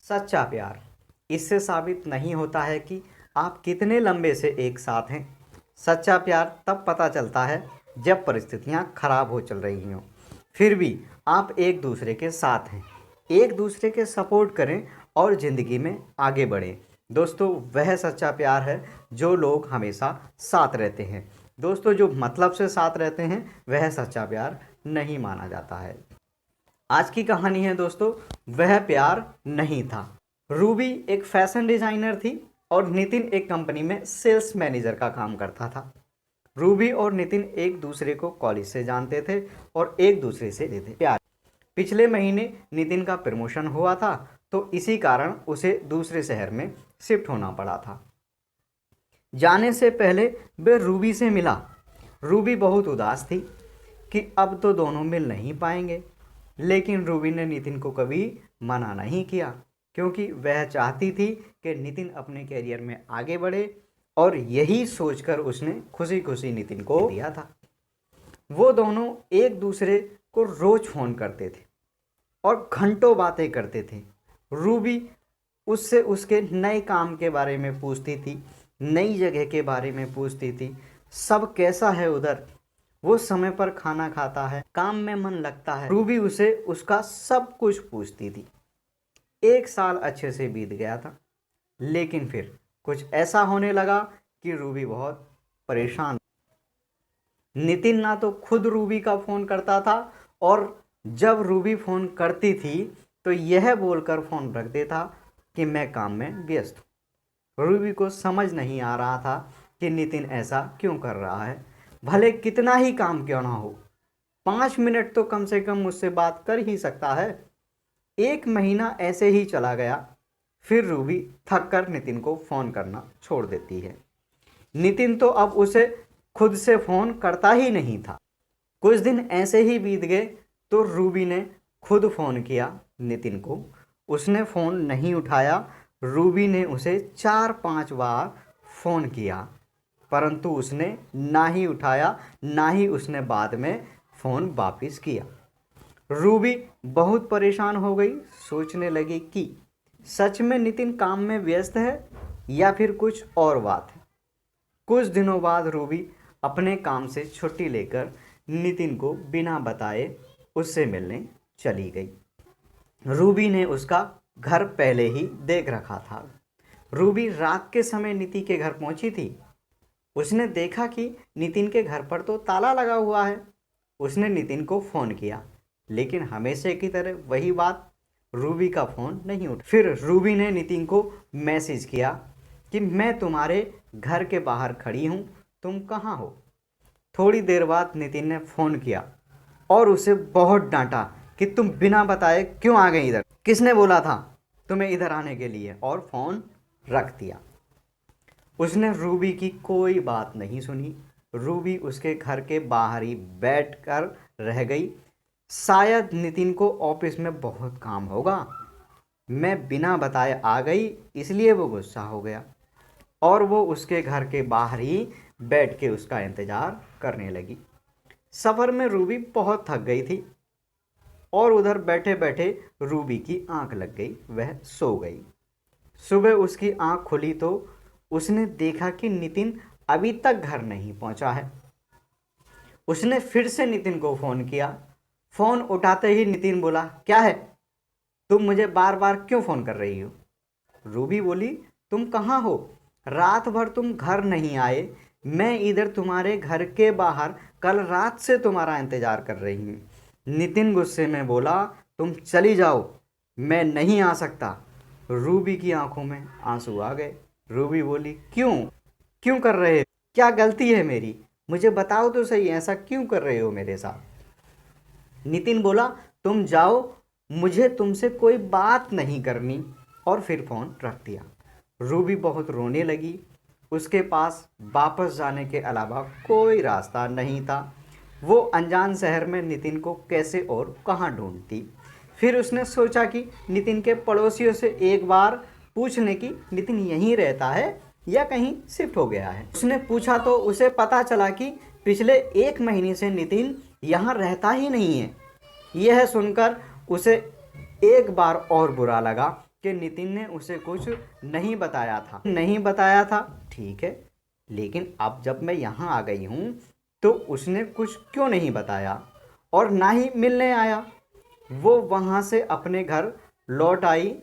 सच्चा प्यार इससे साबित नहीं होता है कि आप कितने लंबे से एक साथ हैं। सच्चा प्यार तब पता चलता है जब परिस्थितियां खराब हो चल रही हों, फिर भी आप एक दूसरे के साथ हैं। एक दूसरे के सपोर्ट करें और ज़िंदगी में आगे बढ़ें। दोस्तों, वह सच्चा प्यार है जो लोग हमेशा साथ रहते हैं। दोस्तों, जो मतलब से साथ रहते हैं वह सच्चा प्यार नहीं माना जाता है। आज की कहानी है दोस्तों, वह प्यार नहीं था। रूबी एक फैशन डिजाइनर थी और नितिन एक कंपनी में सेल्स मैनेजर का काम करता था। रूबी और नितिन एक दूसरे को कॉलेज से जानते थे और एक दूसरे से लेते प्यार। पिछले महीने नितिन का प्रमोशन हुआ था, तो इसी कारण उसे दूसरे शहर में शिफ्ट होना पड़ा था। जाने से पहले वह रूबी से मिला। रूबी बहुत उदास थी कि अब तो दोनों मिल नहीं पाएंगे, लेकिन रूबी ने नितिन को कभी मना नहीं किया, क्योंकि वह चाहती थी कि नितिन अपने करियर में आगे बढ़े, और यही सोचकर उसने खुशी खुशी नितिन को दिया था। वो दोनों एक दूसरे को रोज फ़ोन करते थे और घंटों बातें करते थे। रूबी उससे उसके नए काम के बारे में पूछती थी, नई जगह के बारे में पूछती थी, सब कैसा है उधर, वो समय पर खाना खाता है, काम में मन लगता है। रूबी उसे उसका सब कुछ पूछती थी। एक साल अच्छे से बीत गया था, लेकिन फिर कुछ ऐसा होने लगा कि रूबी बहुत परेशान। नितिन ना तो खुद रूबी का फ़ोन करता था, और जब रूबी फ़ोन करती थी तो यह बोलकर फ़ोन रख देता कि मैं काम में व्यस्त हूँ। रूबी को समझ नहीं आ रहा था कि नितिन ऐसा क्यों कर रहा है। भले कितना ही काम क्यों ना हो, 5 मिनट तो कम से कम मुझसे बात कर ही सकता है। एक महीना ऐसे ही चला गया। फिर रूबी थक कर नितिन को फ़ोन करना छोड़ देती है। नितिन तो अब उसे खुद से फ़ोन करता ही नहीं था। कुछ दिन ऐसे ही बीत गए तो रूबी ने खुद फ़ोन किया नितिन को। उसने फ़ोन नहीं उठाया। रूबी ने उसे 4-5 बार फ़ोन किया, परंतु उसने ना ही उठाया, ना ही उसने बाद में फ़ोन वापस किया। रूबी बहुत परेशान हो गई। सोचने लगी कि सच में नितिन काम में व्यस्त है या फिर कुछ और बात है। कुछ दिनों बाद रूबी अपने काम से छुट्टी लेकर नितिन को बिना बताए उससे मिलने चली गई। रूबी ने उसका घर पहले ही देख रखा था। रूबी रात के समय नितिन के घर पहुंची थी। उसने देखा कि नितिन के घर पर तो ताला लगा हुआ है। उसने नितिन को फ़ोन किया, लेकिन हमेशा की तरह वही बात, रूबी का फ़ोन नहीं उठा। फिर रूबी ने नितिन को मैसेज किया कि मैं तुम्हारे घर के बाहर खड़ी हूँ, तुम कहाँ हो। थोड़ी देर बाद नितिन ने फ़ोन किया और उसे बहुत डांटा कि तुम बिना बताए क्यों आ गई इधर, किसने बोला था तुम्हें इधर आने के लिए, और फ़ोन रख दिया। उसने रूबी की कोई बात नहीं सुनी। रूबी उसके घर के बाहर ही बैठकर रह गई। शायद नितिन को ऑफिस में बहुत काम होगा, मैं बिना बताए आ गई इसलिए वो गुस्सा हो गया, और वो उसके घर के बाहर ही बैठ के उसका इंतज़ार करने लगी। सफ़र में रूबी बहुत थक गई थी और उधर बैठे बैठे रूबी की आंख लग गई, वह सो गई। सुबह उसकी आंख खुली तो उसने देखा कि नितिन अभी तक घर नहीं पहुंचा है। उसने फिर से नितिन को फ़ोन किया। फ़ोन उठाते ही नितिन बोला, क्या है, तुम मुझे बार बार क्यों फ़ोन कर रही हो। रूबी बोली, तुम कहाँ हो, रात भर तुम घर नहीं आए, मैं इधर तुम्हारे घर के बाहर कल रात से तुम्हारा इंतज़ार कर रही हूँ। नितिन गुस्से में बोला, तुम चली जाओ, मैं नहीं आ सकता। रूबी की आंखों में आंसू आ गए। रूबी बोली, क्यों क्यों कर रहे हो? क्या गलती है मेरी, मुझे बताओ तो सही, ऐसा क्यों कर रहे हो मेरे साथ। नितिन बोला, तुम जाओ, मुझे तुमसे कोई बात नहीं करनी, और फिर फ़ोन रख दिया। रूबी बहुत रोने लगी। उसके पास वापस जाने के अलावा कोई रास्ता नहीं था। वो अनजान शहर में नितिन को कैसे और कहाँ ढूंढती। फिर उसने सोचा कि नितिन के पड़ोसियों से एक बार पूछने की नितिन यहीं रहता है या कहीं शिफ्ट हो गया है। उसने पूछा तो उसे पता चला कि पिछले 1 महीने से नितिन यहाँ रहता ही नहीं है। यह सुनकर उसे एक बार और बुरा लगा कि नितिन ने उसे कुछ नहीं बताया था। ठीक है, लेकिन अब जब मैं यहाँ आ गई हूँ तो उसने कुछ क्यों नहीं बताया और ना ही मिलने आया। वो वहाँ से अपने घर लौट आई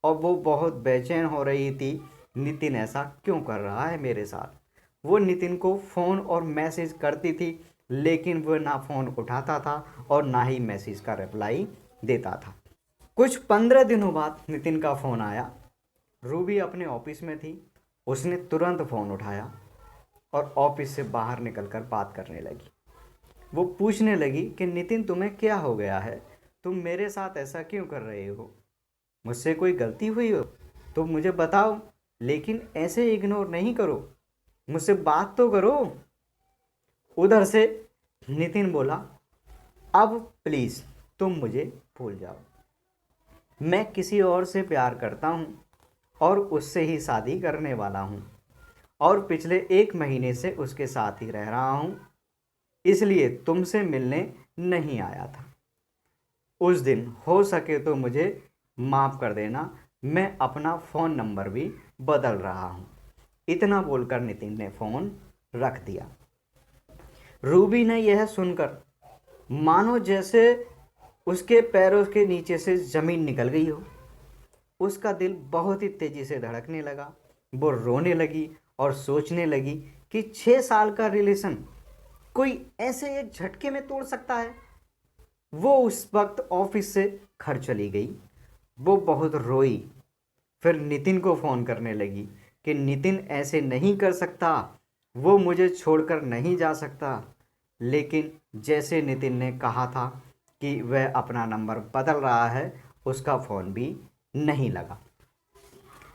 और वो बहुत बेचैन हो रही थी, नितिन ऐसा क्यों कर रहा है मेरे साथ। वो नितिन को फ़ोन और मैसेज करती थी, लेकिन वो ना फ़ोन उठाता था और ना ही मैसेज का रिप्लाई देता था। कुछ 15 दिनों बाद नितिन का फ़ोन आया। रूबी अपने ऑफिस में थी। उसने तुरंत फ़ोन उठाया और ऑफिस से बाहर निकलकर बात करने लगी। वो पूछने लगी कि नितिन, तुम्हें क्या हो गया है? तुम मेरे साथ ऐसा क्यों कर रहे हो? मुझसे कोई गलती हुई हो तो मुझे बताओ, लेकिन ऐसे इग्नोर नहीं करो, मुझसे बात तो करो। उधर से नितिन बोला, अब प्लीज़ तुम मुझे भूल जाओ। मैं किसी और से प्यार करता हूँ और उससे ही शादी करने वाला हूँ और पिछले 1 महीने से उसके साथ ही रह रहा हूँ, इसलिए तुमसे मिलने नहीं आया था। उस दिन हो सके तो मुझे माफ़ कर देना, मैं अपना फ़ोन नंबर भी बदल रहा हूँ। इतना बोलकर नितिन ने फ़ोन रख दिया। रूबी ने यह सुनकर मानो जैसे उसके पैरों के नीचे से ज़मीन निकल गई हो। उसका दिल बहुत ही तेज़ी से धड़कने लगा। वो रोने लगी और सोचने लगी कि 6 साल का रिलेशन कोई ऐसे एक झटके में तोड़ सकता है। वो उस वक्त ऑफिस से घर चली गई। वो बहुत रोई, फिर नितिन को फ़ोन करने लगी कि नितिन ऐसे नहीं कर सकता, वो मुझे छोड़कर नहीं जा सकता। लेकिन जैसे नितिन ने कहा था कि वह अपना नंबर बदल रहा है, उसका फ़ोन भी नहीं लगा।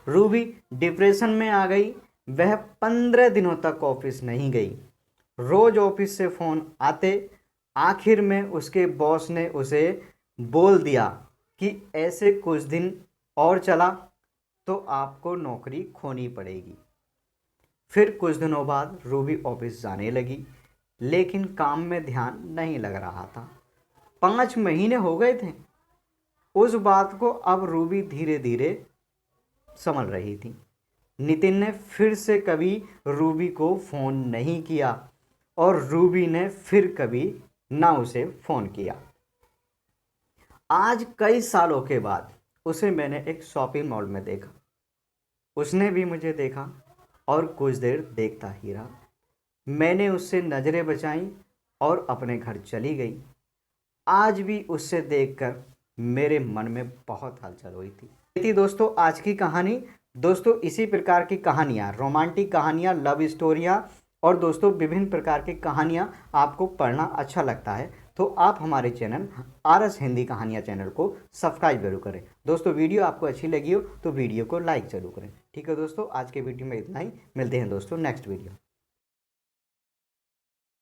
रूबी डिप्रेशन में आ गई। वह 15 दिनों तक ऑफिस नहीं गई। रोज़ ऑफिस से फ़ोन आते। आखिर में उसके बॉस ने उसे बोल दिया कि ऐसे कुछ दिन और चला तो आपको नौकरी खोनी पड़ेगी। फिर कुछ दिनों बाद रूबी ऑफिस जाने लगी, लेकिन काम में ध्यान नहीं लग रहा था। 5 महीने हो गए थे। उस बात को अब रूबी धीरे धीरे समझ रही थी। नितिन ने फिर से कभी रूबी को फ़ोन नहीं किया और रूबी ने फिर कभी ना उसे फ़ोन किया। आज कई सालों के बाद उसे मैंने एक शॉपिंग मॉल में देखा। उसने भी मुझे देखा और कुछ देर देखता ही रहा। मैंने उससे नज़रें बचाई और अपने घर चली गई। आज भी उससे देखकर मेरे मन में बहुत हलचल हुई थी। ये थी दोस्तों आज की कहानी। दोस्तों इसी प्रकार की कहानियाँ, रोमांटिक कहानियाँ, लव स्टोरियाँ और दोस्तों विभिन्न प्रकार की कहानियाँ आपको पढ़ना अच्छा लगता है तो आप हमारे चैनल RS हिंदी कहानियाँ चैनल को सब्सक्राइब जरूर करें। दोस्तों वीडियो आपको अच्छी लगी हो तो वीडियो को लाइक जरूर करें। ठीक है दोस्तों, आज के वीडियो में इतना ही। मिलते हैं दोस्तों नेक्स्ट वीडियो।